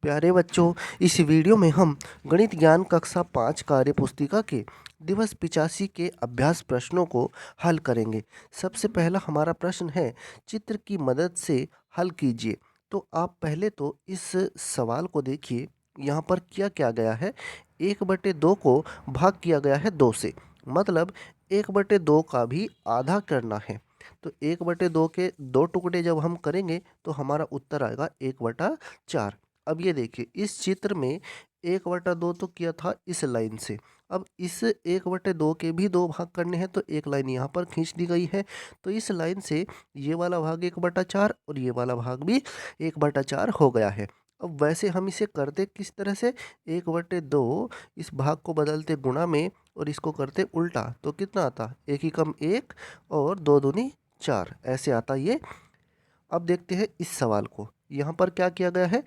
प्यारे बच्चों, इस वीडियो में हम गणित ज्ञान कक्षा 5 कार्य पुस्तिका के दिवस 85 के अभ्यास प्रश्नों को हल करेंगे। सबसे पहला हमारा प्रश्न है, चित्र की मदद से हल कीजिए। तो आप पहले तो इस सवाल को देखिए, यहाँ पर क्या किया गया है। 1/2 को भाग किया गया है 2 से, मतलब 1/2 का भी आधा करना है। तो 1/2 के 2 टुकड़े जब हम करेंगे तो हमारा उत्तर आएगा 1/4। अब ये देखिए, इस चित्र में 1/2 तो किया था इस लाइन से। अब इस 1/2 के भी 2 भाग करने हैं, तो एक लाइन यहाँ पर खींच दी गई है। तो इस लाइन से ये वाला भाग 1/4 और ये वाला भाग भी 1/4 हो गया है। अब वैसे हम इसे करते किस तरह से, 1/2 इस भाग को बदलते गुणा में और इसको करते उल्टा, तो कितना आता, 1 ही कम 1 और 2 दूनी 4, ऐसे आता ये। अब देखते हैं इस सवाल को, यहाँ पर क्या किया गया है।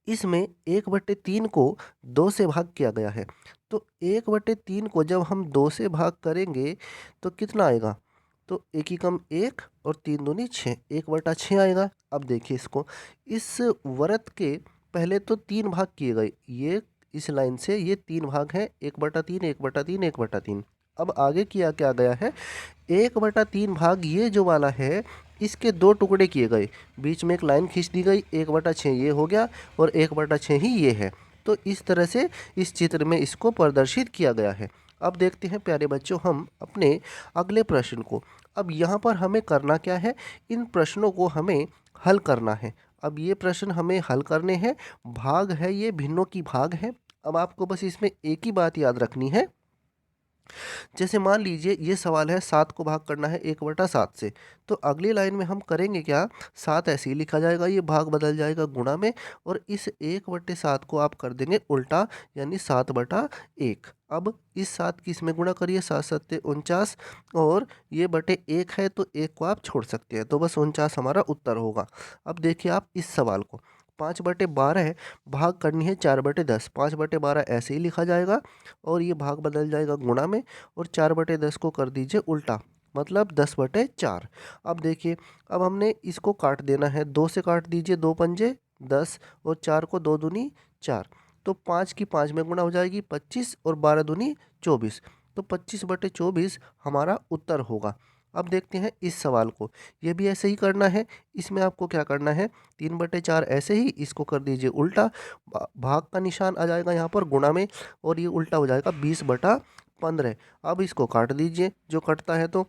इसमें 1/3 को 2 से भाग किया गया है। तो 1/3 को जब हम 2 से भाग करेंगे तो कितना आएगा, तो 1 ही कम 1 और 3 दूनी 6, 1/6 आएगा। अब देखिए इसको, इस वृत्त के पहले तो 3 भाग किए गए, ये इस लाइन से ये 3 भाग हैं, 1/3 1/3 1/3। अब आगे किया क्या गया है, 1/3 भाग ये जो वाला है इसके 2 टुकड़े किए गए, बीच में एक लाइन खींच दी गई, 1/6 ये हो गया और 1/6 ही ये है। तो इस तरह से इस चित्र में इसको प्रदर्शित किया गया है। अब देखते हैं प्यारे बच्चों हम अपने अगले प्रश्न को। अब यहाँ पर हमें करना क्या है, इन प्रश्नों को हमें हल करना है। अब ये प्रश्न हमें हल करने हैं, भाग है ये भिन्नों की भाग है। अब आपको बस इसमें एक ही बात याद रखनी है, जैसे मान लीजिए ये सवाल है 7 को भाग करना है 1/7 से, तो अगली लाइन में हम करेंगे क्या, 7 ऐसे ही लिखा जाएगा, ये भाग बदल जाएगा गुणा में और इस 1/7 को आप कर देंगे उल्टा, यानी 7/1। अब इस 7 की इसमें गुणा करिए, 7 7 49 और ये बटे 1 है तो 1 को आप छोड़ सकते हैं, तो बस 49 हमारा उत्तर होगा। अब देखिए आप इस सवाल को, 5/12 भाग करनी है 4/10, 5/12 ऐसे ही लिखा जाएगा और ये भाग बदल जाएगा गुणा में और 4/10 को कर दीजिए उल्टा, मतलब 10/4। अब देखिए, अब हमने इसको काट देना है, 2 से काट दीजिए, 2 पंजे 10 और 4 को 2 दूनी 4, तो 5 की 5 में गुणा हो जाएगी 25 और 12 दूनी 24, तो 25/24 हमारा उत्तर होगा। अब देखते हैं इस सवाल को, ये भी ऐसे ही करना है। इसमें आपको क्या करना है, 3/4 ऐसे ही इसको कर दीजिए उल्टा, भाग का निशान आ जाएगा यहाँ पर गुणा में और ये उल्टा हो जाएगा 20/15। अब इसको काट दीजिए, जो कटता है तो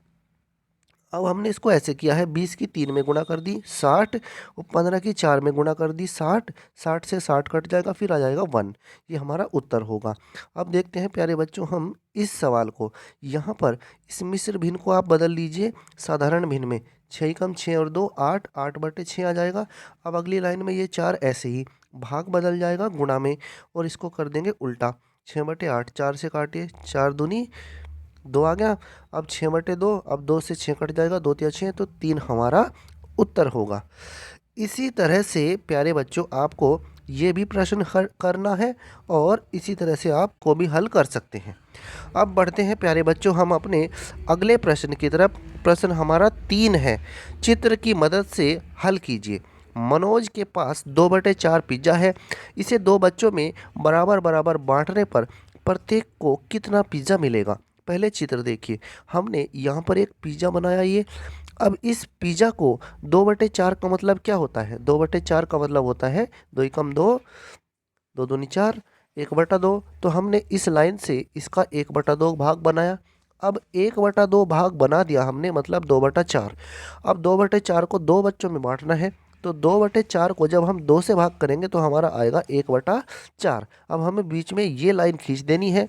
अब हमने इसको ऐसे किया है, 20 की 3 में गुणा कर दी 60 और 15 की 4 में गुणा कर दी 60, 60 से 60 कट जाएगा, फिर आ जाएगा 1, ये हमारा उत्तर होगा। अब देखते हैं प्यारे बच्चों हम इस सवाल को, यहाँ पर इस मिश्र भिन्न को आप बदल लीजिए साधारण भिन्न में, 6 ही कम 6 और 2 8, 8/6 आ जाएगा। अब अगली लाइन में ये 4 ऐसे ही भाग बदल जाएगा गुणा में और इसको कर देंगे उल्टा, 6/8, 4 से काटिए, 4 दूनी 2 आ गया। अब 6/2, अब 2 से 6 कट जाएगा, 2 तिया 6, तो 3 हमारा उत्तर होगा। इसी तरह से प्यारे बच्चों आपको ये भी प्रश्न हल करना है और इसी तरह से आपको भी हल कर सकते हैं। अब बढ़ते हैं प्यारे बच्चों हम अपने अगले प्रश्न की तरफ। प्रश्न हमारा 3 है, चित्र की मदद से हल कीजिए। मनोज के पास 2/4 पिज्ज़ा है, इसे 2 बच्चों में बराबर बराबर बांटने पर प्रत्येक को कितना पिज्ज़ा मिलेगा। पहले चित्र देखिए, हमने यहाँ पर एक पिज़्ज़ा बनाया ये। अब इस पिज़्ज़ा को 2/4 का मतलब क्या होता है, 2/4 का मतलब होता है 2 एकम 2, 2 दूनी 4, 1/2। तो हमने इस लाइन से इसका 1/2 भाग बनाया। अब 1/2 भाग बना दिया हमने, मतलब 2/4। अब 2/4 को 2 बच्चों में बांटना है, तो 2/4 को जब हम 2 से भाग करेंगे तो हमारा आएगा 1/4। अब हमें बीच में ये लाइन खींच देनी है,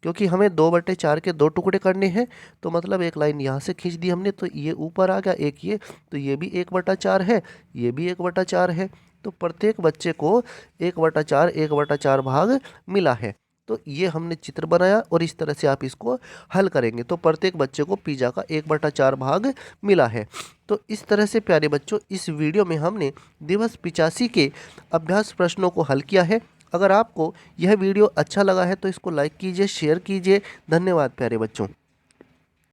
क्योंकि हमें 2/4 के 2 टुकड़े करने हैं, तो मतलब एक लाइन यहाँ से खींच दी हमने, तो ये ऊपर आ गया एक ये, तो ये भी 1/4 है, ये भी 1/4 है। तो प्रत्येक बच्चे को 1/4 1/4 भाग मिला है। तो ये हमने चित्र बनाया और इस तरह से आप इसको हल करेंगे तो प्रत्येक बच्चे को पिज़्ज़ा का 1/4 भाग मिला है। तो इस तरह से प्यारे बच्चों इस वीडियो में हमने दिवस 85 के अभ्यास प्रश्नों को हल किया है। अगर आपको यह वीडियो अच्छा लगा है तो इसको लाइक कीजिए, शेयर कीजिए। धन्यवाद प्यारे बच्चों।